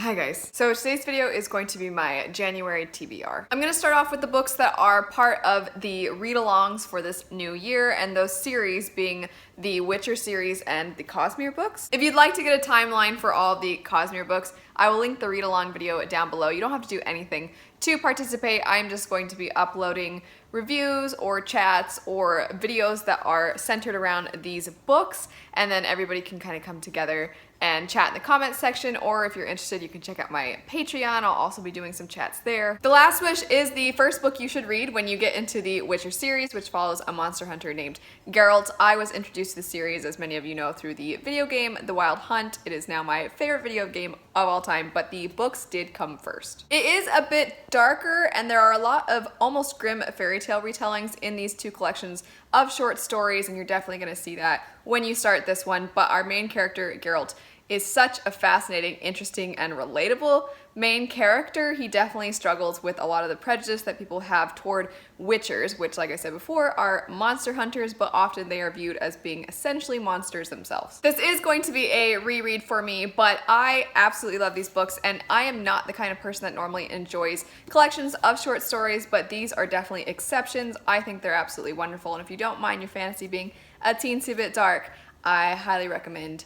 Hi guys. So today's video is going to be my January TBR. I'm going to start off with the books that are part of the read-alongs for this new year, and those series being the Witcher series and the Cosmere books. If you'd like to get a timeline for all of the Cosmere books, I will link the read-along video down below. You don't have to do anything to participate. I'm just going to be uploading reviews or chats or videos that are centered around these books, and then everybody can kind of come together and chat in the comments section, or if you're interested, you can check out my Patreon. I'll also be doing some chats there. The Last Wish is the first book you should read when you get into the Witcher series, which follows a monster hunter named Geralt. I was introduced to the series, as many of you know, through the video game The Wild Hunt. It is now my favorite video game of all time, but the books did come first. It is a bit darker, and there are a lot of almost grim fairy tale retellings in these two collections of short stories, and you're definitely going to see that when you start this one. But our main character, Geralt, is such a fascinating, interesting, and relatable main character. He definitely struggles with a lot of the prejudice that people have toward witchers, which, like I said before, are monster hunters, but often they are viewed as being essentially monsters themselves. This is going to be a reread for me, but I absolutely love these books, and I am not the kind of person that normally enjoys collections of short stories, but these are definitely exceptions. I think they're absolutely wonderful, and if you don't mind your fantasy being a teensy bit dark, I highly recommend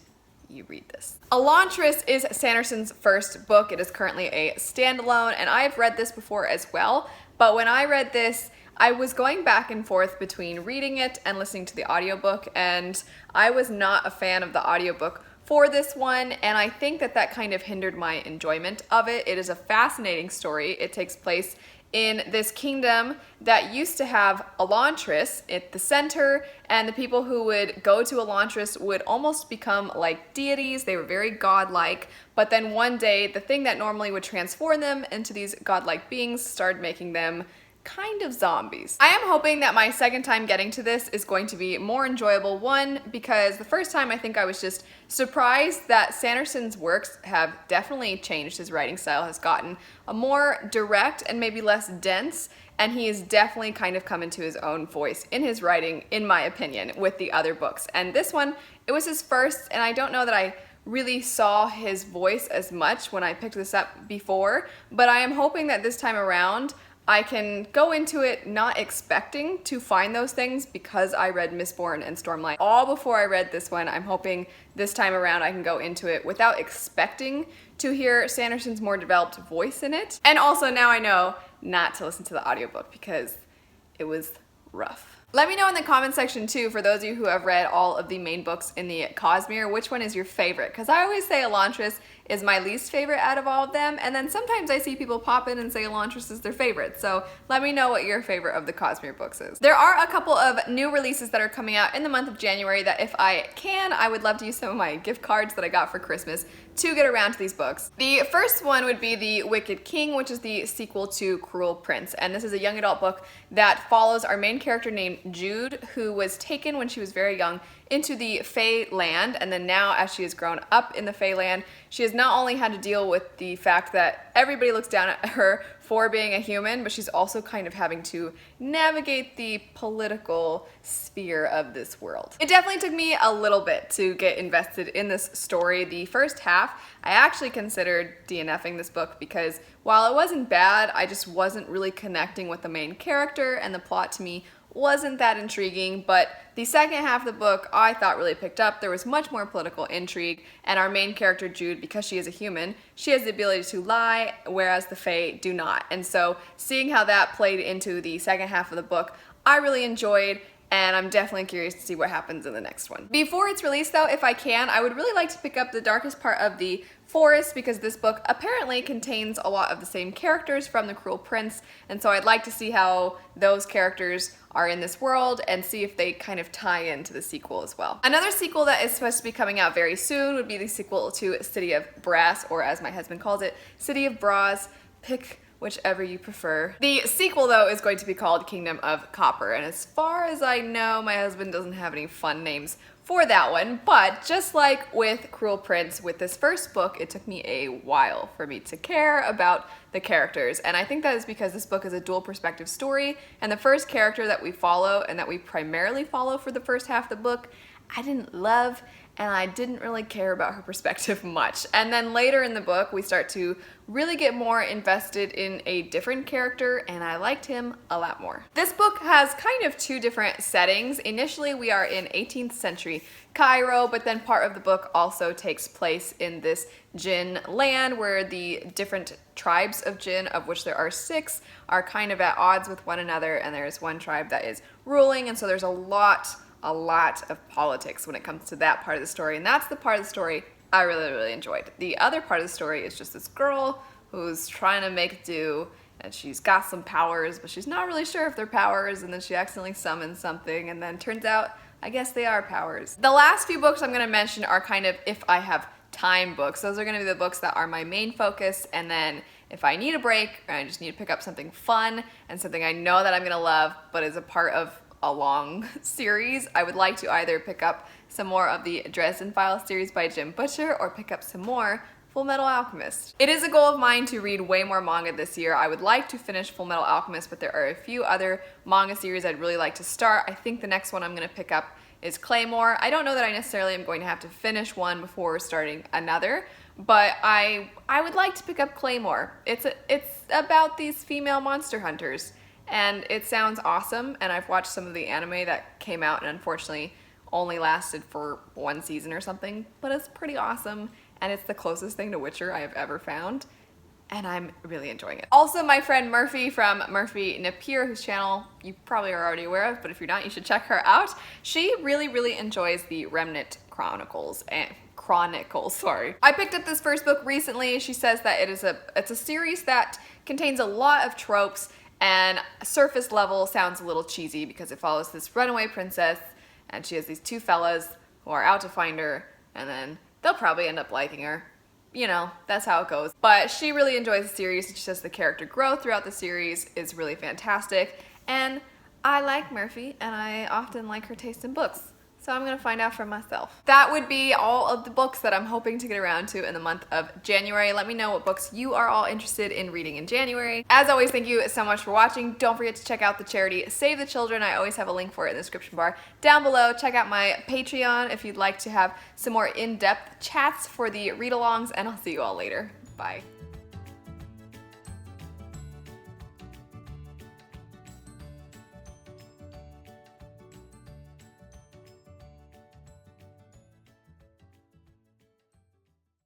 you read this. Elantris is Sanderson's first book. It is currently a standalone, and I've read this before as well, but when I read this, I was going back and forth between reading it and listening to the audiobook, and I was not a fan of the audiobook for this one, and I think that that kind of hindered my enjoyment of it. It is a fascinating story. It takes place in this kingdom that used to have Elantris at the center, and the people who would go to Elantris would almost become like deities. They were very godlike, but then one day the thing that normally would transform them into these godlike beings started making them kind of zombies. I am hoping that my second time getting to this is going to be more enjoyable. One, because the first time I think I was just surprised that Sanderson's works have definitely changed. His writing style has gotten a more direct and maybe less dense, and he has definitely kind of come into his own voice in his writing, in my opinion, with the other books. And this one, it was his first, and I don't know that I really saw his voice as much when I picked this up before, but I am hoping that this time around I can go into it not expecting to find those things, because I read Mistborn and Stormlight all before I read this one. I'm hoping this time around I can go into it without expecting to hear Sanderson's more developed voice in it. And also now I know not to listen to the audiobook because it was rough. Let me know in the comment section too, for those of you who have read all of the main books in the Cosmere, which one is your favorite? Because I always say Elantris is my least favorite out of all of them, and then sometimes I see people pop in and say Elantris is their favorite. So let me know what your favorite of the Cosmere books is. There are a couple of new releases that are coming out in the month of January that, if I can, I would love to use some of my gift cards that I got for Christmas to get around to these books. The first one would be The Wicked King, which is the sequel to Cruel Prince, and this is a young adult book that follows our main character named Jude, who was taken when she was very young into the Fae land, and then now as she has grown up in the Fae land, she has not only had to deal with the fact that everybody looks down at her for being a human, but she's also kind of having to navigate the political sphere of this world. It definitely took me a little bit to get invested in this story. The first half, I actually considered DNFing this book because while it wasn't bad, I just wasn't really connecting with the main character, and the plot to me wasn't that intriguing. But the second half of the book I thought really picked up. There was much more political intrigue, and our main character Jude, because she is a human, she has the ability to lie, whereas the Fae do not. And so seeing how that played into the second half of the book, I really enjoyed, and I'm definitely curious to see what happens in the next one. Before it's released though, if I can, I would really like to pick up The Darkest Part of the Forest, because this book apparently contains a lot of the same characters from The Cruel Prince, and so I'd like to see how those characters are in this world and see if they kind of tie into the sequel as well. Another sequel that is supposed to be coming out very soon would be the sequel to City of Brass, or as my husband calls it, City of Bras. Pick whichever you prefer. The sequel though is going to be called Kingdom of Copper, and as far as I know, my husband doesn't have any fun names for that one, but just like with Cruel Prince, with this first book, it took me a while for me to care about the characters, and I think that is because this book is a dual perspective story, and the first character that we follow, and that we primarily follow for the first half of the book, I didn't love, and I didn't really care about her perspective much. And then later in the book, we start to really get more invested in a different character, and I liked him a lot more. This book has kind of two different settings. Initially, we are in 18th century Cairo, but then part of the book also takes place in this Jinn land where the different tribes of Jinn, of which there are 6, are kind of at odds with one another, and there's one tribe that is ruling, and so there's a lot of politics when it comes to that part of the story, and that's the part of the story I really enjoyed. The other part of the story is just this girl who's trying to make do, and she's got some powers, but she's not really sure if they're powers, and then she accidentally summons something, and then turns out, I guess they are powers. The last few books I'm going to mention are kind of if I have time books. Those are going to be the books that are my main focus, and then if I need a break, or I just need to pick up something fun, and something I know that I'm going to love, but is a part of a long series, I would like to either pick up some more of the Dresden Files series by Jim Butcher or pick up some more Full Metal Alchemist. It is a goal of mine to read way more manga this year. I would like to finish Full Metal Alchemist, but there are a few other manga series I'd really like to start. I think the next one I'm going to pick up is Claymore. I don't know that I necessarily am going to have to finish one before starting another, but I would like to pick up Claymore. It's about these female monster hunters, and it sounds awesome, and I've watched some of the anime that came out and unfortunately only lasted for 1 season or something, but it's pretty awesome, and it's the closest thing to Witcher I have ever found, and I'm really enjoying it. Also, my friend Murphy from Murphy Napier, whose channel you probably are already aware of, but if you're not, you should check her out. She really enjoys the Remnant Chronicles, sorry. I picked up this first book recently. She says that it's a series that contains a lot of tropes, and surface level sounds a little cheesy because it follows this runaway princess, and she has these 2 fellas who are out to find her, and then they'll probably end up liking her. You know, that's how it goes. But she really enjoys the series, and she says the character growth throughout the series is really fantastic, and I like Murphy, and I often like her taste in books. So I'm gonna find out for myself. That would be all of the books that I'm hoping to get around to in the month of January. Let me know what books you are all interested in reading in January. As always, thank you so much for watching. Don't forget to check out the charity Save the Children. I always have a link for it in the description bar down below. Check out my Patreon if you'd like to have some more in-depth chats for the read-alongs, and I'll see you all later. Bye.